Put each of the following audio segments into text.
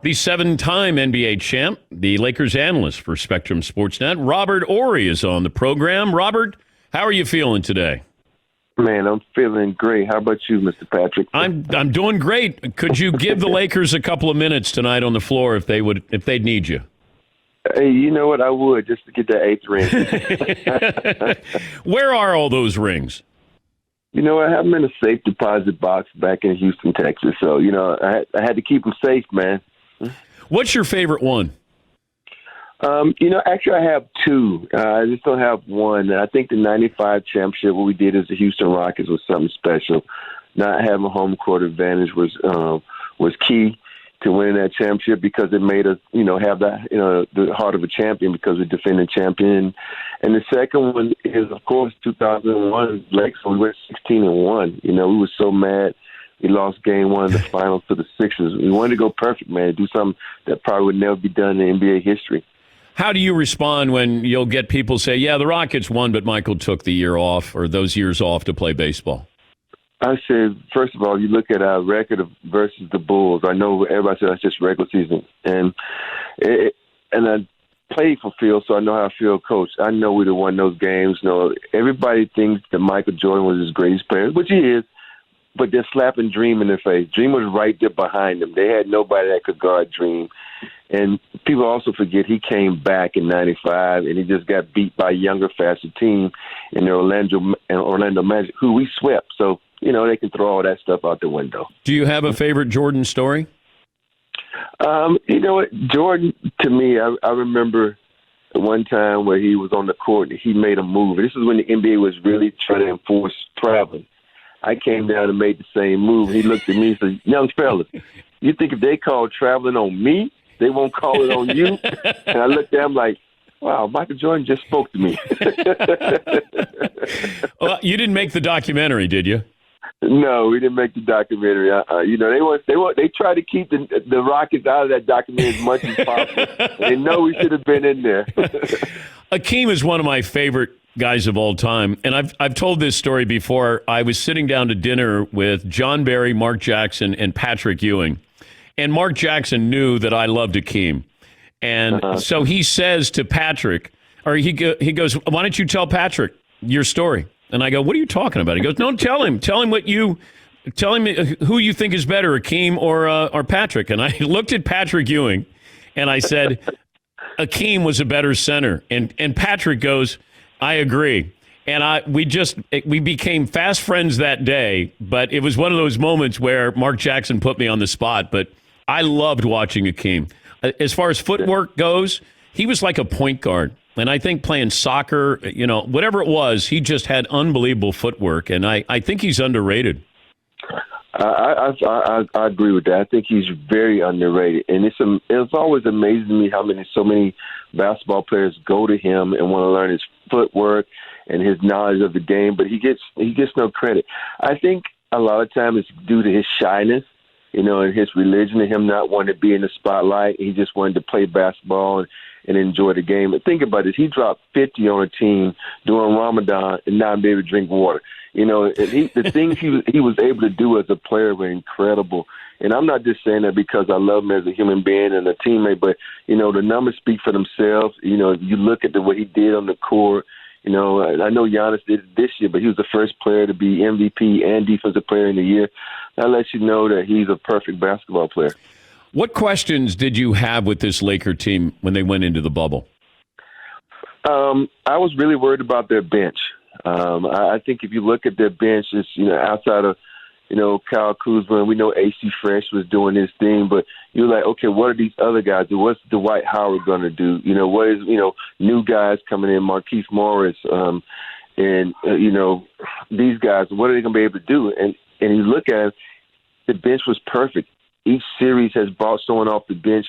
The 7-time NBA champ, the Lakers analyst for Spectrum Sportsnet, Robert Horry is on the program. Robert, how are you feeling today? Man, I'm feeling great. How about you, Mr. Patrick? I'm doing great. Could you give the Lakers a couple of minutes tonight on the floor if they'd need you? Hey, you know what? I would, just to get that 8th ring. Where are all those rings? You know, I have them in a safe deposit box back in Houston, Texas. So, you know, I had to keep them safe, man. What's your favorite one? You know, actually, I have two. I just don't have one. I think the '95 championship, what we did as the Houston Rockets, was something special. Not having home court advantage was key to winning that championship because it made us, you know, have that, you know, the heart of a champion because we're defending champion. And the second one is, of course, 2001 Lakers. We went 16-1. You know, we were so mad. We lost game one of the finals to the Sixers. We wanted to go perfect, man, do something that probably would never be done in NBA history. How do you respond when you'll get people say, yeah, the Rockets won, but Michael took the year off or those years off to play baseball? I said, first of all, you look at our record versus the Bulls. I know everybody said that's just regular season. And I played for Phil, so I know how Phil coached. I know we'd have won those games. You know, everybody thinks that Michael Jordan was his greatest player, which he is. But they're slapping Dream in their face. Dream was right there behind them. They had nobody that could guard Dream. And people also forget he came back in '95 and he just got beat by a younger, faster team in the Orlando Magic, who we swept. So, you know, they can throw all that stuff out the window. Do you have a favorite Jordan story? You know what? Jordan, to me, I remember one time where he was on the court and he made a move. This is when the NBA was really trying to enforce traveling. I came down and made the same move. He looked at me and said, young fellas, you think if they call traveling on me, they won't call it on you? And I looked at him like, wow, Michael Jordan just spoke to me. Well, you didn't make the documentary, did you? No, we didn't make the documentary. You know, they try to keep the Rockets out of that documentary as much as possible. They know we should have been in there. Hakeem is one of my favorite guys of all time, and I've told this story before. I was sitting down to dinner with John Barry, Mark Jackson, and Patrick Ewing, and Mark Jackson knew that I loved Hakeem, and so he says to Patrick, or he goes, "Why don't you tell Patrick your story?" And I go, "What are you talking about?" He goes, "No, tell him who you think is better, Hakeem or Patrick." And I looked at Patrick Ewing, and I said, Hakeem was a better center, and Patrick goes, I agree. And we became fast friends that day, but it was one of those moments where Mark Jackson put me on the spot, but I loved watching Hakeem. As far as footwork goes, he was like a point guard. And I think playing soccer, you know, whatever it was, he just had unbelievable footwork, and I think he's underrated. I agree with that. I think he's very underrated, and it's always amazing to me how so many basketball players go to him and want to learn his footwork and his knowledge of the game, but he gets no credit. I think a lot of times it's due to his shyness, you know, and his religion, and him not wanting to be in the spotlight. He just wanted to play basketball and enjoy the game. And think about it. He dropped 50 on a team during Ramadan and not be able to drink water. You know, the things he was able to do as a player were incredible. And I'm not just saying that because I love him as a human being and a teammate, but, you know, the numbers speak for themselves. You know, you look at what he did on the court. You know, I know Giannis did it this year, but he was the first player to be MVP and Defensive Player in the Year. That lets you know that he's a perfect basketball player. What questions did you have with this Laker team when they went into the bubble? I was really worried about their bench. I think if you look at their bench, it's, you know, outside of, you know, Kyle Kuzma, and we know AC Fresh was doing his thing, but you're like, okay, what are these other guys do? What's Dwight Howard going to do? You know, what is, you know, new guys coming in, Marquise Morris, you know, these guys, what are they going to be able to do? And you look at it, the bench was perfect. Each series has brought someone off the bench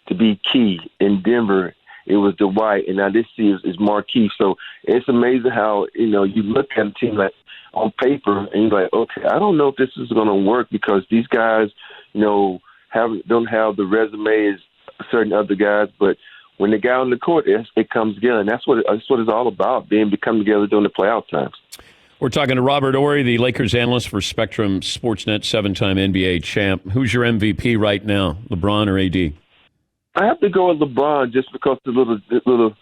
to be key. In Denver, it was Dwight, and now this series is Marquise. So it's amazing how, you know, you look at a team like on paper and you're like, okay, I don't know if this is going to work because these guys, you know, don't have the resume as certain other guys, but when they get on the court, it comes together, and that's what it's all about, come together during the playoff times. We're talking to Robert Horry, the Lakers analyst for Spectrum Sportsnet, 7-time NBA champ. Who's your MVP right now, LeBron or AD? I have to go with LeBron just because the little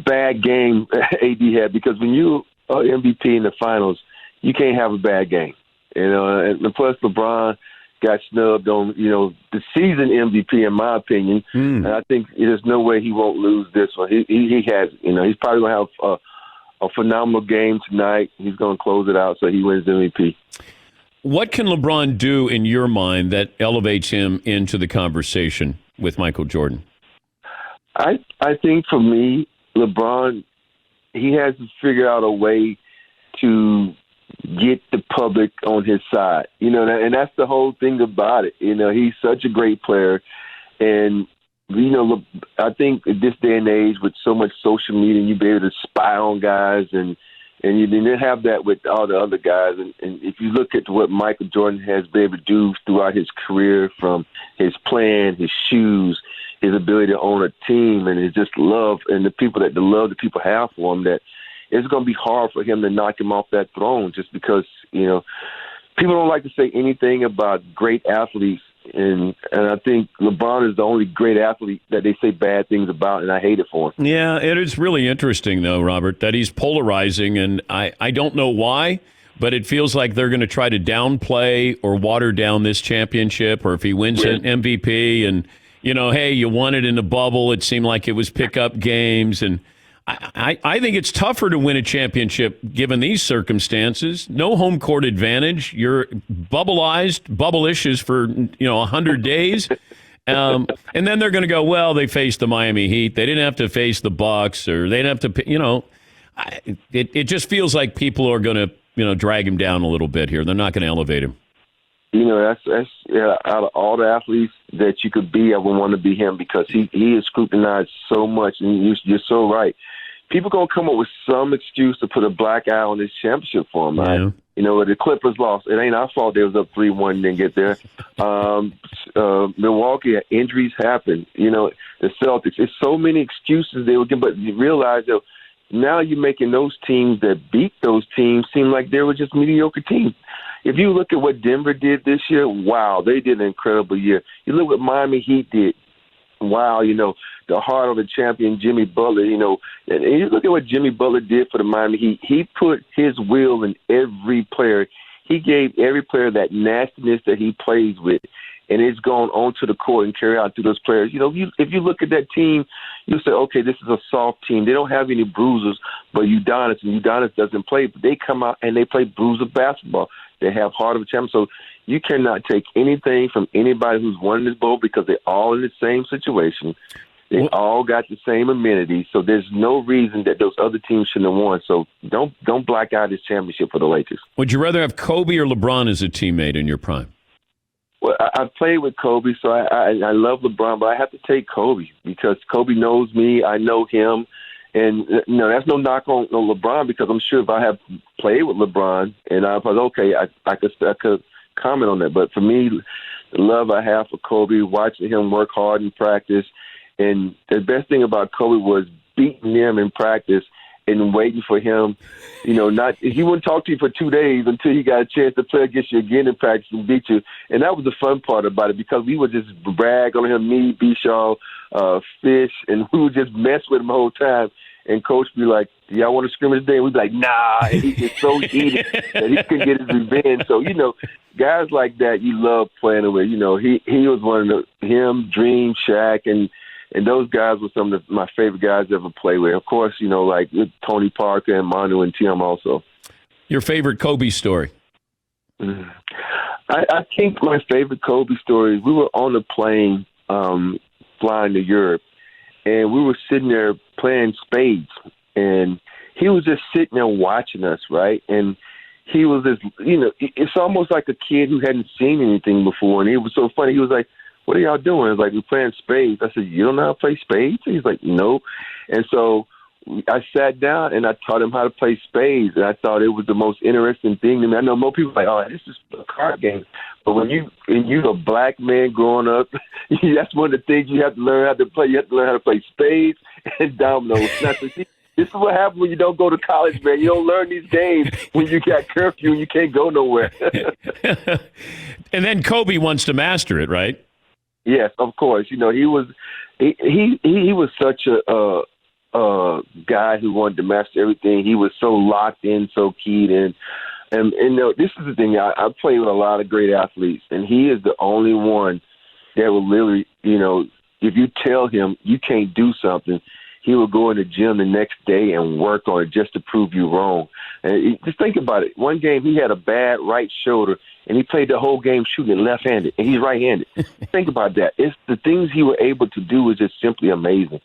bad game AD had. Because when you are MVP in the finals, you can't have a bad game. And plus LeBron got snubbed on, the season MVP, in my opinion. And I think there's no way he won't lose this one. He has, he's probably going to have a phenomenal game tonight. He's going to close it out, so he wins MVP. What can LeBron do in your mind that elevates him into the conversation with Michael Jordan? I think for me, LeBron, he has to figure out a way to get the public on his side. And that's the whole thing about it. He's such a great player. And, I think at this day and age with so much social media, you be able to spy on guys and you didn't have that with all the other guys. And if you look at what Michael Jordan has been able to do throughout his career, from his plan, his shoes, his ability to own a team, and his just love, and the love that people have for him, that it's going to be hard for him to knock him off that throne, just because, people don't like to say anything about great athletes. And I think LeBron is the only great athlete that they say bad things about, and I hate it for him. Yeah, it is really interesting, though, Robert, that he's polarizing, and I don't know why, but it feels like they're going to try to downplay or water down this championship, or if he wins an MVP and, hey, you won it in the bubble, it seemed like it was pickup games, and I think it's tougher to win a championship given these circumstances. No home court advantage. You're bubble-ishes for 100 days. And then they're going to go, well, they faced the Miami Heat. They didn't have to face the Bucks, or they didn't have to, it just feels like people are going to, drag him down a little bit here. They're not going to elevate him. That's out of all the athletes that you could be, I would want to be him, because he is scrutinized so much, and you're so right. People going to come up with some excuse to put a black eye on this championship for him. Right? The Clippers lost. It ain't our fault they was up 3-1 and didn't get there. Milwaukee, injuries happen. The Celtics. It's so many excuses they would give, but you realize that now you're making those teams that beat those teams seem like they were just mediocre teams. If you look at what Denver did this year, wow, they did an incredible year. You look what Miami Heat did. Wow, the heart of the champion, Jimmy Butler, and you look at what Jimmy Butler did for the Miami Heat. He put his will in every player. He gave every player that nastiness that he plays with, and it's gone onto the court and carry out through those players. If you look at that team, you say, okay, this is a soft team. They don't have any bruisers, but Udonis doesn't play, but they come out and they play bruiser basketball. They have heart of a champion. So you cannot take anything from anybody who's won this bowl, because they're all in the same situation. They all got the same amenities. So there's no reason that those other teams shouldn't have won. So don't black out this championship for the Lakers. Would you rather have Kobe or LeBron as a teammate in your prime? Well, I played with Kobe, so I love LeBron, but I have to take Kobe, because Kobe knows me. I know him. And, that's no knock on LeBron, because I'm sure if I have played with LeBron and I was okay, I could comment on that. But for me, the love I have for Kobe, watching him work hard in practice, and the best thing about Kobe was beating him in practice and waiting for him. He wouldn't talk to you for 2 days until he got a chance to play against you again in practice and beat you. And that was the fun part about it, because we would just brag on him, me, Bishaw, Fish, and we would just mess with him the whole time. And Coach would be like, y'all want to scrimmage today? And we'd be like, nah. And he's just so heated that he couldn't get his revenge. So, guys like that you love playing with. He was one of him, Dream, Shaq, and those guys were some of my favorite guys to ever play with. Of course, like Tony Parker and Manu and Tim also. Your favorite Kobe story? I think my favorite Kobe story, we were on a plane flying to Europe, and we were sitting there playing spades, and he was just sitting there watching us, right? And he was just, it's almost like a kid who hadn't seen anything before, and it was so funny. He was like, what are y'all doing? It's like, we're playing spades. I said, you don't know how to play spades? And he's like, no. And so I sat down and I taught him how to play spades, and I thought it was the most interesting thing to me. I know more people are like, oh, this is a card game. But when you're a black man growing up, that's one of the things you have to learn how to play. You have to learn how to play spades and dominoes. This is what happens when you don't go to college, man. You don't learn these games when you got curfew and you can't go nowhere. And then Kobe wants to master it, right? Yes, of course. He was such a guy who wanted to master everything. He was so locked in, so keyed in. And this is the thing. I play with a lot of great athletes, and he is the only one that will literally, if you tell him you can't do something, he will go in the gym the next day and work on it just to prove you wrong. And just think about it. One game he had a bad right shoulder, and he played the whole game shooting left-handed, and he's right-handed. Think about that. It's the things he was able to do is just simply amazing.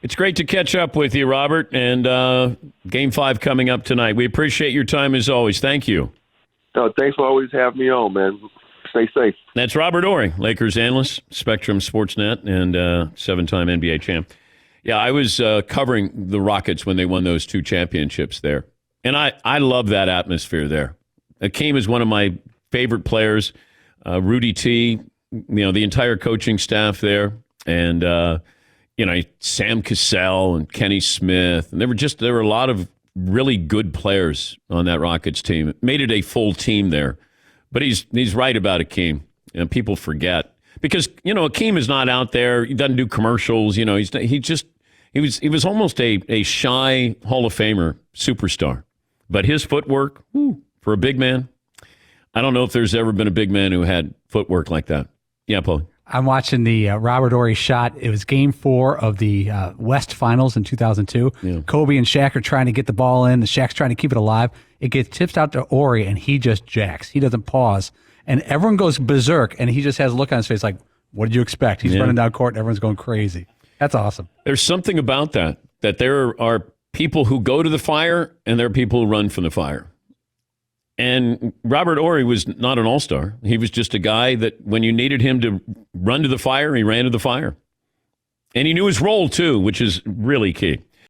It's great to catch up with you, Robert, and Game 5 coming up tonight. We appreciate your time as always. Thank you. No, thanks for always having me on, man. Stay safe. That's Robert Horry, Lakers analyst, Spectrum Sportsnet, and 7-time NBA champ. Yeah, I was covering the Rockets when they won those 2 championships there. And I love that atmosphere there. Hakeem is one of my favorite players. Rudy T, the entire coaching staff there. And, Sam Cassell and Kenny Smith. And there were a lot of really good players on that Rockets team. It made it a full team there. But he's right about Hakeem. People forget. Because, Hakeem is not out there. He doesn't do commercials. He was almost a shy Hall of Famer superstar. But his footwork, for a big man, I don't know if there's ever been a big man who had footwork like that. Yeah, Paul. I'm watching the Robert Horry shot. It was Game 4 of the West Finals in 2002. Yeah. Kobe and Shaq are trying to get the ball in. Shaq's trying to keep it alive. It gets tipped out to Horry, and he just jacks. He doesn't pause. And everyone goes berserk, and he just has a look on his face like, what did you expect? He's running down court, and everyone's going crazy. That's awesome. There's something about that there are people who go to the fire, and there are people who run from the fire. And Robert Horry was not an all-star. He was just a guy that when you needed him to run to the fire, he ran to the fire. And he knew his role, too, which is really key.